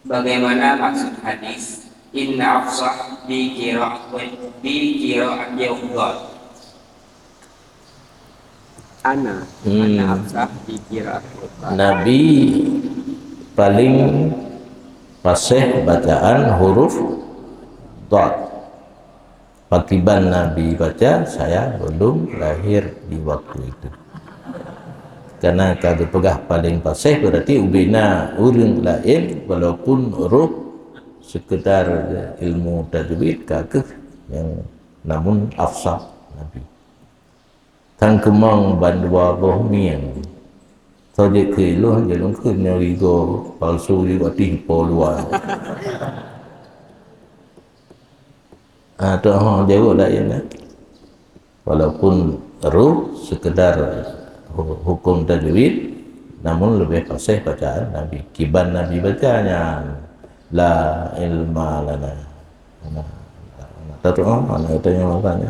Bagaimana maksud hadis inna afsah bi qira'ati afdal? Ana afsah bi qira'ati afdal. Nabi paling fasih bacaan huruf dad. Patiban Nabi baca, saya belum lahir di waktu itu. Karena kalau pegah paling fasih berarti ubina urang lain walaupun huruf sekedar ilmu tajwid kakeh yang namun afsah Nabi. Thang kemang bandwa bohmian. Tadi ke lu jangan ke nyari go palsu di wati poluan. Atau jauh lain walaupun ruh sekedar hukum tajwid namun lebih fasih bacaan Nabi. Kiban Nabi bacanya la ilma lana. Tahu mana itu yang makanya